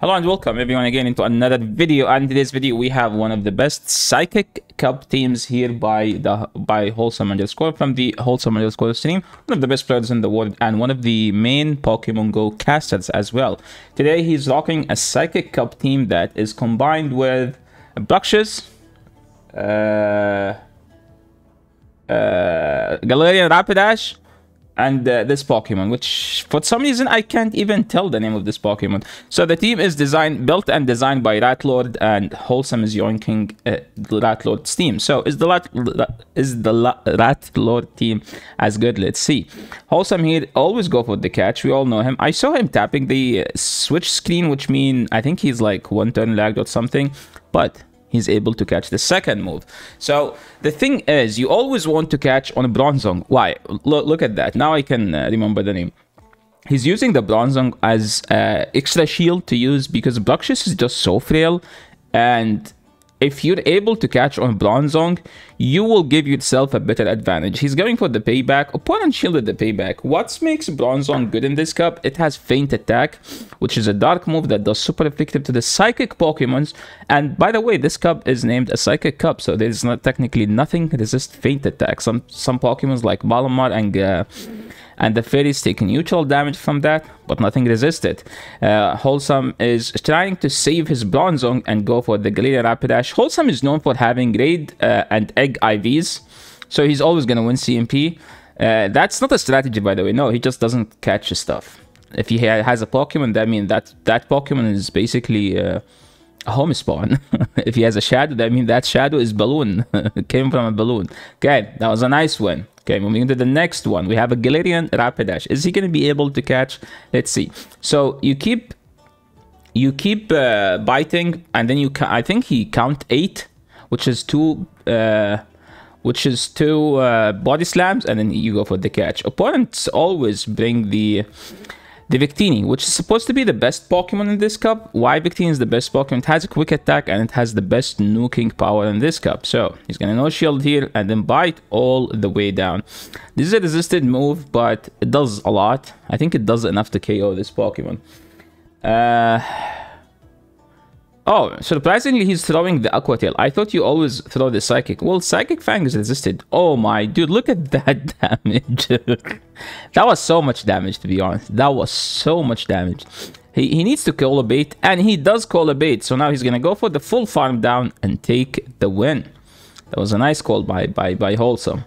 Hello and welcome everyone again into another video. And in today's video we have one of the best Psychic Cup teams here by Wholesome underscore from the Wholesome underscore stream. One of the best players in the world and one of the main Pokemon Go casters as well. Today he's rocking a Psychic Cup team that is combined with Bruxish, Galarian Rapidash, and this Pokemon, which for some reason I can't even tell the name of this Pokemon. So the team is built and designed by RatLord, and Wholesome is yoinking RatLord's team. So is the RatLord team as good? Let's see. Wholesome here always go for the catch. We all know him. I saw him tapping the switch screen, which means I think he's like one turn lagged or something, but he's able to catch the second move. So the thing is, you always want to catch on a Bronzong. Why? Look at that. Now I can remember the name. He's using the Bronzong as extra shield to use because Bruxish is just so frail, and if you're able to catch on Bronzong, you will give yourself a better advantage. He's going for the payback. Opponent shielded the payback. What makes Bronzong good in this cup? It has Feint Attack, which is a dark move that does super effective to the Psychic Pokemons. And by the way, this cup is named a Psychic Cup, so there's not technically nothing resist Feint Attack. Some Pokemons like Malamar and the fairies take neutral damage from that, but nothing resisted. Wholesome is trying to save his Bronzong and go for the Galarian Rapidash. Wholesome is known for having Raid and Egg IVs, so he's always going to win CMP. That's not a strategy, by the way. No, he just doesn't catch stuff. If he has a Pokemon, that means that Pokemon is basically a home spawn. If he has a Shadow, that means that Shadow is balloon. Came from a balloon. Okay, that was a nice win. Okay, moving into the next one, we have a Galarian Rapidash. Is he going to be able to catch? Let's see. So you keep biting, and then I think he count 8, which is two body slams, and then you go for the catch. Opponents always bring the Victini, which is supposed to be the best Pokemon in this cup. Why Victini is the best Pokemon? It has a quick attack and it has the best nuking power in this cup. So he's gonna no shield here and then bite all the way down. This is a resisted move, but it does a lot. I think it does enough to KO this Pokemon. Oh, surprisingly, he's throwing the Aqua Tail. I thought you always throw the Psychic. Well, Psychic Fang is resisted. Oh my, dude, look at that damage. That was so much damage, to be honest. That was so much damage. He needs to call a bait, and he does call a bait. So now he's going to go for the full farm down and take the win. That was a nice call by Wholesome.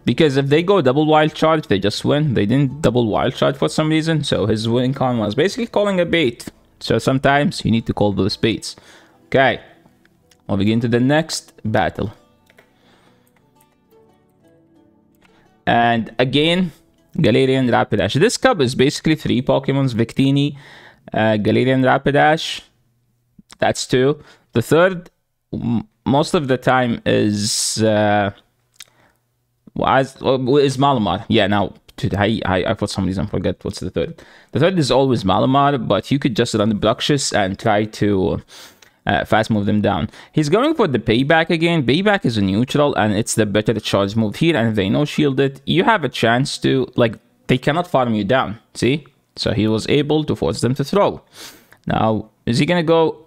Because if they go double wild charge, they just win. They didn't double wild charge for some reason. So his win con was basically calling a bait. So sometimes you need to call those baits. Okay, moving into the next battle. And again, Galarian Rapidash. This cup is basically 3 Pokemons: Victini, Galarian Rapidash. That's 2. The third, most of the time, is Malamar. Yeah, now. I for some reason forget what's the third. The third is always Malamar, but you could just run the Bruxish and try to fast move them down. He's going for the payback again. Payback is a neutral and it's the better charge move here, and if they no shield it, you have a chance to, like, they cannot farm you down. See? So he was able to force them to throw. Now, is he gonna go?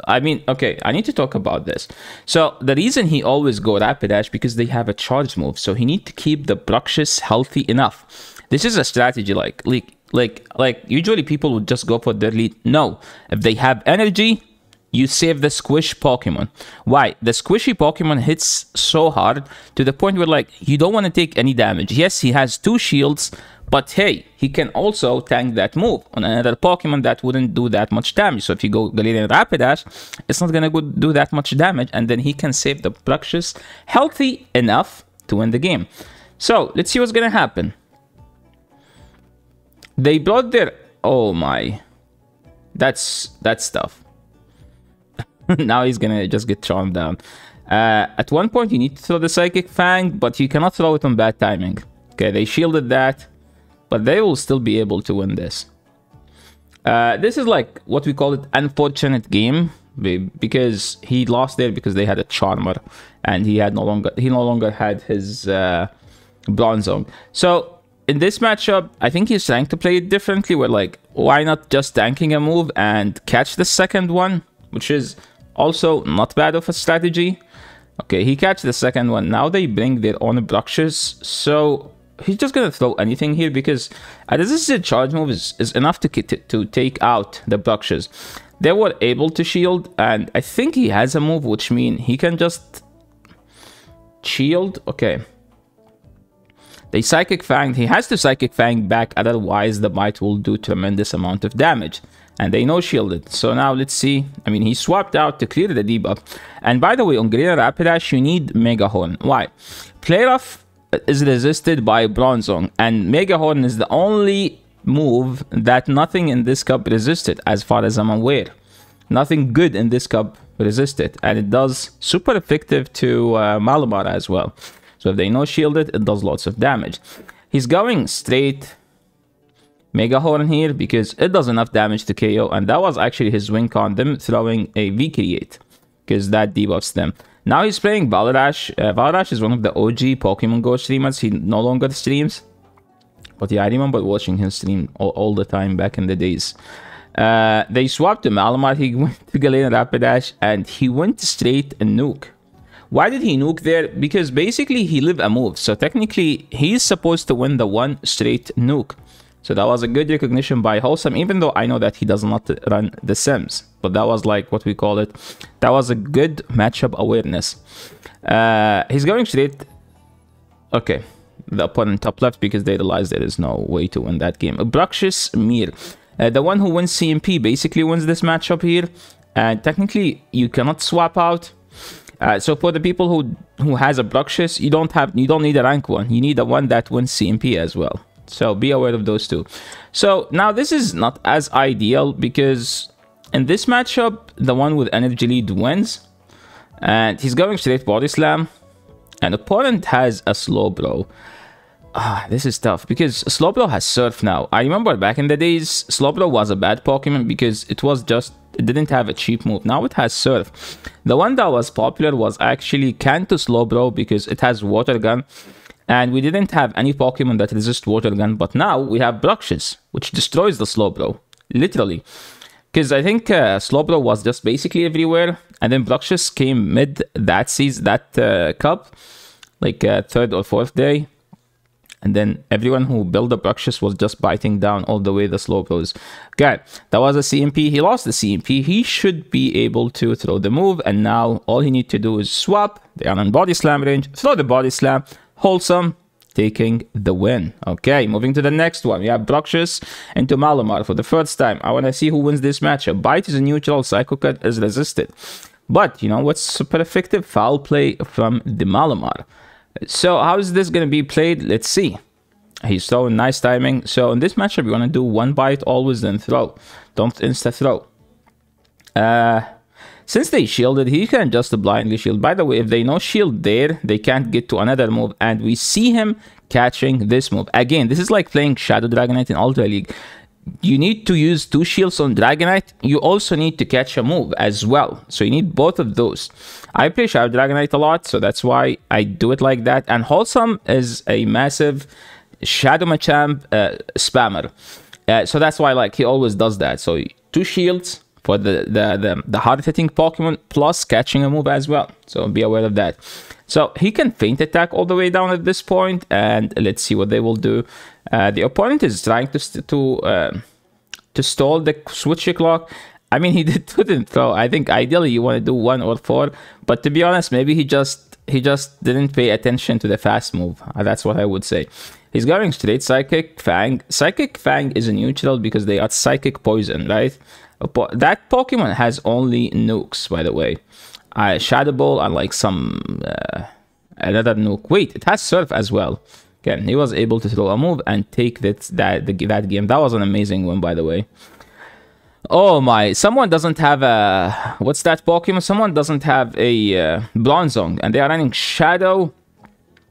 I mean, okay, I need to talk about this. So the reason he always go Rapidash because they have a charge move, so he need to keep the Bruxish healthy enough. This is a strategy like usually people would just go for their lead. No, if they have energy, you save the squish Pokemon. Why? The squishy Pokemon hits so hard to the point where, like, you don't want to take any damage. Yes, he has 2 shields, but hey, he can also tank that move on another Pokemon that wouldn't do that much damage. So if you go Galarian Rapidash, it's not gonna do that much damage, and then he can save the Bruxish healthy enough to win the game. So let's see what's gonna happen. They brought their... Oh my... That's tough. Now he's gonna just get charmed down. At one point you need to throw the Psychic Fang, but you cannot throw it on bad timing. Okay, they shielded that, but they will still be able to win this. This is like what we call it unfortunate game, because he lost there because they had a Charmer and he no longer had his Bronzong. So in this matchup, I think he's trying to play it differently. Where like, why not just tanking a move and catch the second one, which is also not bad of a strategy. Okay, he catch the second one. Now they bring their own brushes, so he's just gonna throw anything here because this is a charge move is enough to take out the brushes. They were able to shield, and I think he has a move which means he can just shield. Okay. They Psychic Fang. He has to Psychic Fang back, otherwise the bite will do tremendous amount of damage. And they no shielded. So now let's see. I mean, he swapped out to clear the debuff. And by the way, on Green Rapidash, you need Mega Horn. Why? Play Rough is resisted by Bronzong, and Mega Horn is the only move that nothing in this cup resisted, as far as I'm aware. Nothing good in this cup resisted, and it does super effective to Malamar as well. So if they no shield it, it does lots of damage. He's going straight Mega Horn here because it does enough damage to KO, and that was actually his wink on them throwing a V-Create because that debuffs them. Now he's playing Valarash. Valarash is one of the OG Pokemon Go streamers. He no longer streams, but yeah, I remember watching him stream all the time back in the days. They swapped to Malamar. He went to Galena Rapidash and he went straight and nuke. Why did he nuke there? Because basically he lived a move, so technically he's supposed to win the one straight nuke. So that was a good recognition by Wholesome, even though I know that he does not run the Sims. But that was like what we call it. That was a good matchup awareness. He's going straight. Okay. The opponent top left because they realized there is no way to win that game. Bruxious Mir. The one who wins CMP basically wins this matchup here. And technically you cannot swap out. So for the people who has a Bruxious, you don't need a rank one. You need the one that wins CMP as well. So be aware of those two. So now this is not as ideal because in this matchup, the one with energy lead wins. And he's going straight body slam. And opponent has a Slowbro. This is tough because Slowbro has Surf now. I remember back in the days, Slowbro was a bad Pokemon because it didn't have a cheap move. Now it has Surf. The one that was popular was actually Kanto Slowbro because it has Water Gun. And we didn't have any Pokemon that resist Water Gun, but now we have Bruxious, which destroys the Slowbro, literally. Because I think Slowbro was just basically everywhere, and then Bruxious came mid that season, that cup, like third or fourth day. And then everyone who built the Bruxious was just biting down all the way the Slowbros. Okay, that was a CMP. He lost the CMP. He should be able to throw the move, and now all he needs to do is swap. They are on Body Slam range, throw the Body Slam. Wholesome taking the win. Okay, moving to the next one. We have Bruxious into Malamar for the first time. I want to see who wins this matchup. Bite is a neutral, Psycho Cut is resisted. But, you know what's super effective? Foul play from the Malamar. So, how is this going to be played? Let's see. He's throwing nice timing. So, in this matchup, you want to do one bite always, then throw. Don't insta-throw. Since they shielded, he can just blindly shield. By the way, if they no shield there, they can't get to another move. And we see him catching this move. Again, this is like playing Shadow Dragonite in Ultra League. You need to use 2 shields on Dragonite. You also need to catch a move as well. So you need both of those. I play Shadow Dragonite a lot, so that's why I do it like that. And Wholesome is a massive Shadow Machamp spammer. So that's why like he always does that. So 2 shields for the hard-hitting Pokemon, plus catching a move as well. So be aware of that. So he can feint attack all the way down at this point, and let's see what they will do. The opponent is trying to stall the switch clock. I mean, he didn't throw. I think ideally you want to do 1 or 4, but to be honest, maybe he just didn't pay attention to the fast move. That's what I would say. He's going straight Psychic Fang. Psychic Fang is a neutral because they are Psychic Poison, right? That Pokemon has only nukes, by the way. Shadow Ball and like some another nuke. Wait, it has Surf as well. Again, he was able to throw a move and take that game. That was an amazing one, by the way. Oh my! Someone doesn't have a what's that Pokemon? Someone doesn't have a Bronzong, and they are running Shadow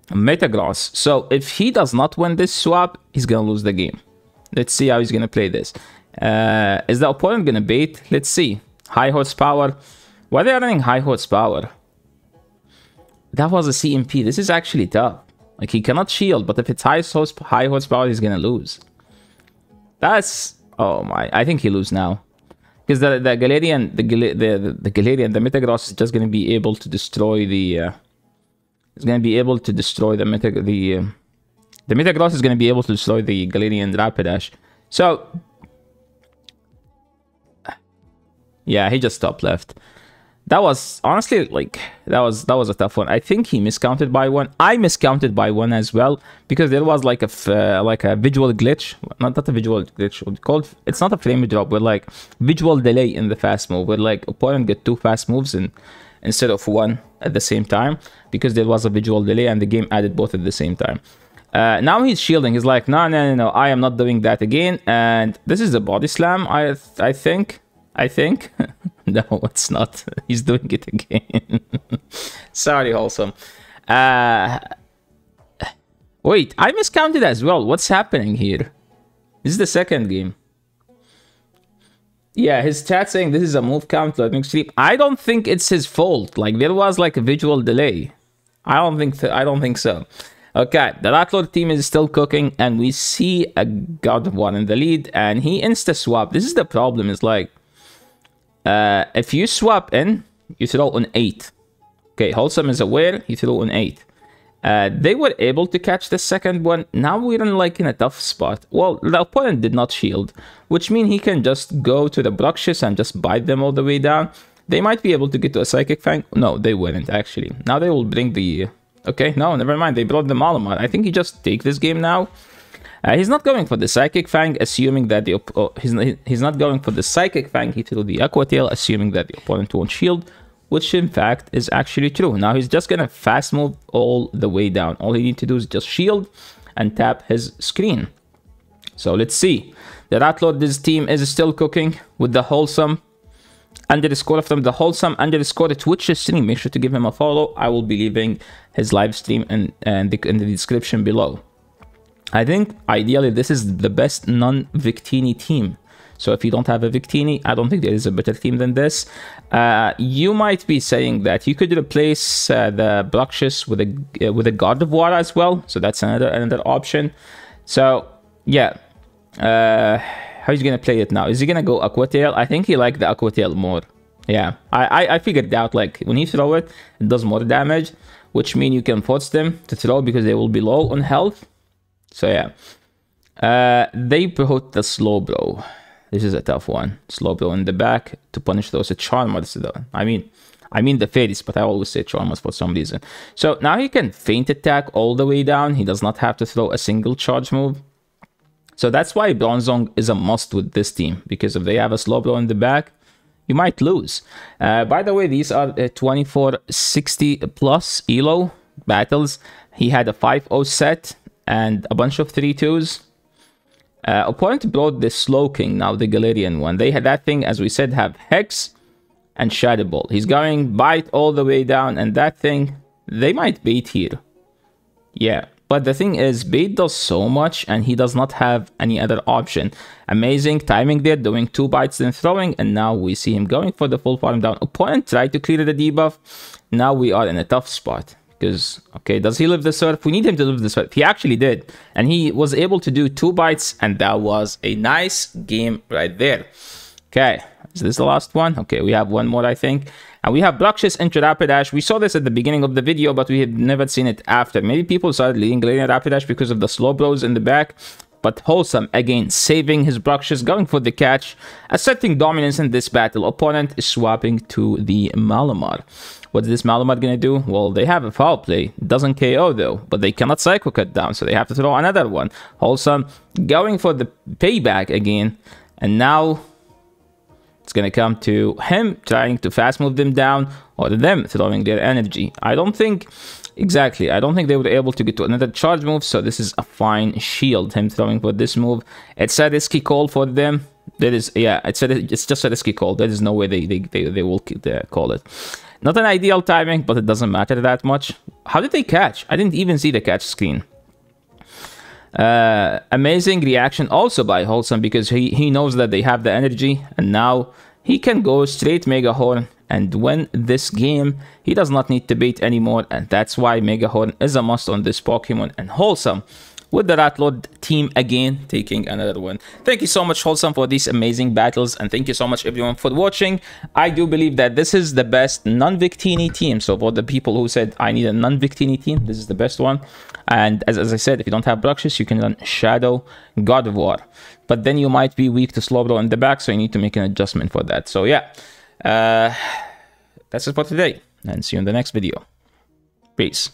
Metagross. So if he does not win this swap, he's gonna lose the game. Let's see how he's gonna play this. Is the opponent gonna bait? Let's see. High horsepower. Why they are running high horsepower? That was a CMP. This is actually tough. Like, he cannot shield, but if it's high horsepower, he's gonna lose. That's... Oh my... I think he lose now. Because the Galarian... The Galarian, the Metagross is just gonna be able to destroy the... It's gonna be able to destroy the Metagross is gonna be able to destroy the Galarian Rapidash. So... Yeah, he just top left. That was honestly like that was a tough one. I think he miscounted by one. I miscounted by one as well because there was like a visual glitch, not a visual glitch. Called it's not a frame drop, but like visual delay in the fast move, where like opponent get 2 fast moves instead of 1 at the same time because there was a visual delay and the game added both at the same time. Now he's shielding. He's like, no, I am not doing that again. And this is a body slam. I think. No, it's not. He's doing it again. Sorry, Wholesome. Wait, I miscounted as well. What's happening here? This is the second game. Yeah, his chat saying this is a move count, let me sleep. I don't think it's his fault. Like, there was like a visual delay. I don't think so. Okay, the RatLord team is still cooking, and we see a God of War in the lead, and he insta-swap. This is the problem, is like... if you swap in, you throw on 8. Okay, Wholesome is aware, he threw on 8. They were able to catch the second one. Now we're in like in a tough spot. Well, the opponent did not shield, which means he can just go to the Bruxish and just bite them all the way down. They might be able to get to a Psychic Fang. No, they weren't actually. Now they will bring the... Okay, no, never mind. They brought the Malamar. I think he just take this game now. He's not going for the Psychic Fang, assuming that the... he's not going for the Psychic Fang. He threw the Aqua Tail, assuming that the opponent won't shield, which in fact is actually true. Now he's just gonna fast move all the way down. All he needs to do is just shield and tap his screen. So let's see. The RatLord, this team is still cooking with the Wholesome underscore from the Wholesome underscore Twitch stream. Make sure to give him a follow. I will be leaving his live stream in the description below. I think ideally this is the best non-Victini team. So if you don't have a Victini, I don't think there is a better team than this. You might be saying that you could replace the Bruxish with a God of War as well. So that's another option. So yeah, how is he gonna play it now? Is he gonna go Aqua Tail? I think he liked the Aqua Tail more. Yeah, I figured out like when you throw it, it does more damage, which means you can force them to throw because they will be low on health. So yeah, they put the Slowbro. This is a tough one. Slowbro in the back to punish those Charmers. I mean the fairies, but I always say Charmers for some reason. So now he can feint attack all the way down. He does not have to throw a single charge move. So that's why Bronzong is a must with this team, because if they have a Slowbro in the back, you might lose. By the way, these are 2460 plus ELO battles. He had a 5-0 set and a bunch of 3-2s. Opponent brought the Slowking, now the Galarian one. They had that thing, as we said, have Hex and Shadow Ball. He's going Bite all the way down, and that thing, they might bait here. Yeah, but the thing is, bait does so much, and he does not have any other option. Amazing timing there, doing 2 bites then throwing, and now we see him going for the full farm down. Opponent tried to clear the debuff. Now we are in a tough spot. Because, okay, does he live the surf? We need him to live the surf. He actually did. And he was able to do 2 bites, and that was a nice game right there. Okay, is this the last one? Okay, we have one more, I think. And we have Bruxish into Rapidash. We saw this at the beginning of the video, but we had never seen it after. Maybe people started leading Galarian Rapidash because of the Slowbros in the back. But Wholesome, again, saving his Bruxish, going for the catch, asserting dominance in this battle. Opponent is swapping to the Malamar. What's this Malamar gonna do? Well, they have a foul play. It doesn't KO though, but they cannot Psycho Cut down, so they have to throw another one. Wholesome going for the payback again, and now it's gonna come to him trying to fast move them down, or them throwing their energy. I don't think they were able to get to another charge move, so this is a fine shield. Him throwing for this move. It's a risky call for them. There is, yeah, it's just a risky call. There is no way they will call it. Not an ideal timing, but it doesn't matter that much. How did they catch? I didn't even see the catch screen. Amazing reaction also by Wholesome, because he knows that they have the energy, and now he can go straight Mega Horn and win this game. He does not need to bait anymore, and that's why Mega Horn is a must on this Pokemon. And Wholesome with the RatLord team again taking another win. Thank you so much, Wholesome, for these amazing battles, and thank you so much everyone for watching. I do believe that this is the best non-Victini team. So for the people who said I need a non-Victini team, this is the best one. And as I said, if you don't have Bruxish, you can run Shadow, God of War, but then you might be weak to Slowbro in the back, so you need to make an adjustment for that. So yeah, that's it for today, and see you in the next video. Peace.